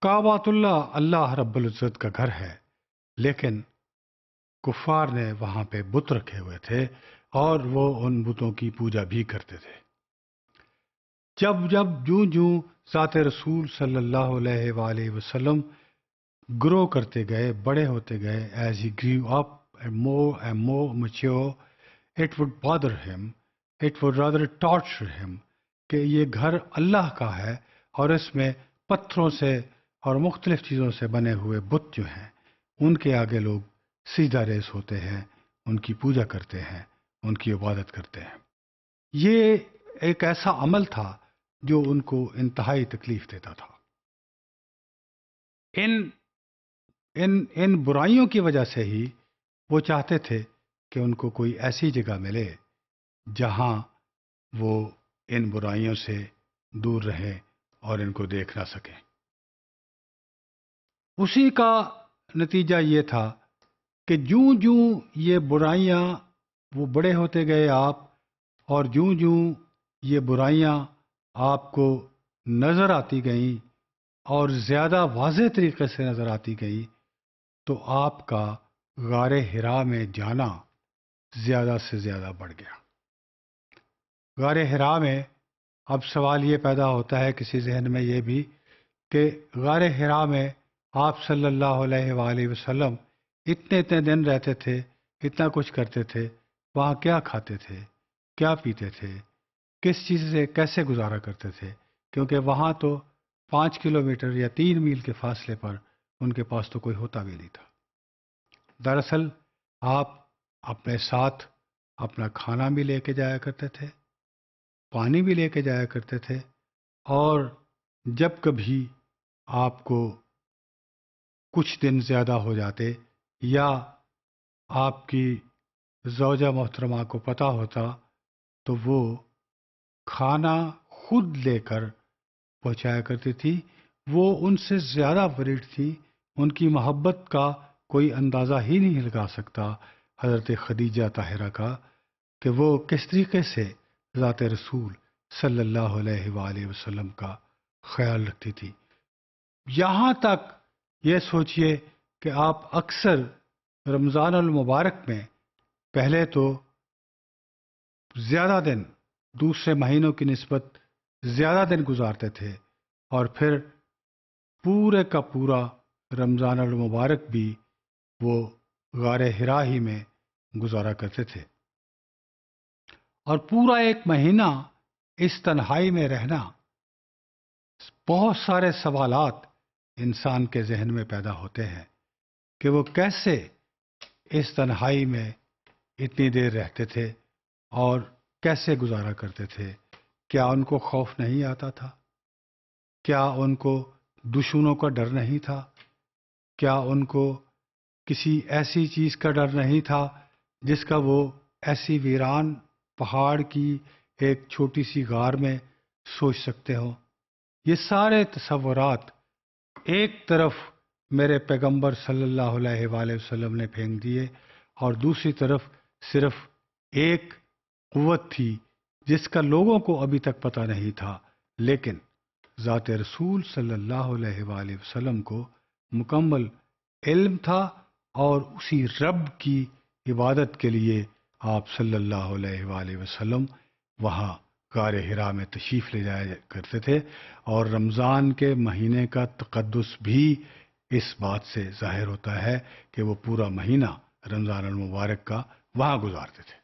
کعبۃ اللہ اللہ رب العزت کا گھر ہے، لیکن کفار نے وہاں پہ بت رکھے ہوئے تھے اور وہ ان بتوں کی پوجا بھی کرتے تھے۔ جب جب جوں جوں ذات رسول صلی اللہ علیہ وآلہ وسلم گرو کرتے گئے، بڑے ہوتے گئے، as he grew up and more mature, it would bother him, it would rather torture him, کہ یہ گھر اللہ کا ہے اور اس میں پتھروں سے اور مختلف چیزوں سے بنے ہوئے بت جو ہیں ان کے آگے لوگ سیدھا ریس ہوتے ہیں، ان کی پوجا کرتے ہیں، ان کی عبادت کرتے ہیں۔ یہ ایک ایسا عمل تھا جو ان کو انتہائی تکلیف دیتا تھا۔ ان ان برائیوں کی وجہ سے ہی وہ چاہتے تھے کہ ان کو کوئی ایسی جگہ ملے جہاں وہ ان برائیوں سے دور رہیں اور ان کو دیکھ نہ سکیں۔ اسی کا نتیجہ یہ تھا کہ جوں جوں یہ برائیاں وہ بڑے ہوتے گئے آپ، اور جوں جوں یہ برائیاں آپ کو نظر آتی گئیں اور زیادہ واضح طریقے سے نظر آتی گئی تو آپ کا غار حرا میں جانا زیادہ سے زیادہ بڑھ گیا۔ غار حرا میں اب سوال یہ پیدا ہوتا ہے کسی ذہن میں یہ بھی کہ غار حرا میں آپ صلی اللہ علیہ وآلہ وسلم اتنے اتنے دن رہتے تھے، اتنا کچھ کرتے تھے، وہاں کیا کھاتے تھے، کیا پیتے تھے، کس چیز سے کیسے گزارا کرتے تھے، کیونکہ وہاں تو 5 کلومیٹر یا 3 میل کے فاصلے پر ان کے پاس تو کوئی ہوتا بھی نہیں تھا۔ دراصل آپ اپنے ساتھ اپنا کھانا بھی لے کے جایا کرتے تھے، پانی بھی لے کے جایا کرتے تھے، اور جب کبھی آپ کو کچھ دن زیادہ ہو جاتے یا آپ کی زوجہ محترمہ کو پتہ ہوتا تو وہ کھانا خود لے کر پہنچایا کرتی تھی۔ وہ ان سے زیادہ ورڈ تھی، ان کی محبت کا کوئی اندازہ ہی نہیں لگا سکتا حضرت خدیجہ طاہرہ کا کہ وہ کس طریقے سے ذات رسول صلی اللہ علیہ وآلہ وسلم کا خیال رکھتی تھی۔ یہاں تک یہ سوچئے کہ آپ اکثر رمضان المبارک میں پہلے تو زیادہ دن دوسرے مہینوں کی نسبت زیادہ دن گزارتے تھے، اور پھر پورے کا پورا رمضان المبارک بھی وہ غار حرا ہی میں گزارا کرتے تھے، اور پورا ایک مہینہ اس تنہائی میں رہنا۔ بہت سارے سوالات انسان کے ذہن میں پیدا ہوتے ہیں کہ وہ کیسے اس تنہائی میں اتنی دیر رہتے تھے اور کیسے گزارا کرتے تھے۔ کیا ان کو خوف نہیں آتا تھا؟ کیا ان کو دشمنوں کا ڈر نہیں تھا؟ کیا ان کو کسی ایسی چیز کا ڈر نہیں تھا جس کا وہ ایسی ویران پہاڑ کی ایک چھوٹی سی غار میں سوچ سکتے ہو؟ یہ سارے تصورات ایک طرف میرے پیغمبر صلی اللہ علیہ وآلہ وسلم نے پھینک دیے، اور دوسری طرف صرف ایک قوت تھی جس کا لوگوں کو ابھی تک پتہ نہیں تھا، لیکن ذات رسول صلی اللہ علیہ وآلہ وسلم کو مکمل علم تھا، اور اسی رب کی عبادت کے لیے آپ صلی اللہ علیہ وآلہ وسلم وہاں غار حرا میں تشریف لے جایا کرتے تھے، اور رمضان کے مہینے کا تقدس بھی اس بات سے ظاہر ہوتا ہے کہ وہ پورا مہینہ رمضان المبارک کا وہاں گزارتے تھے۔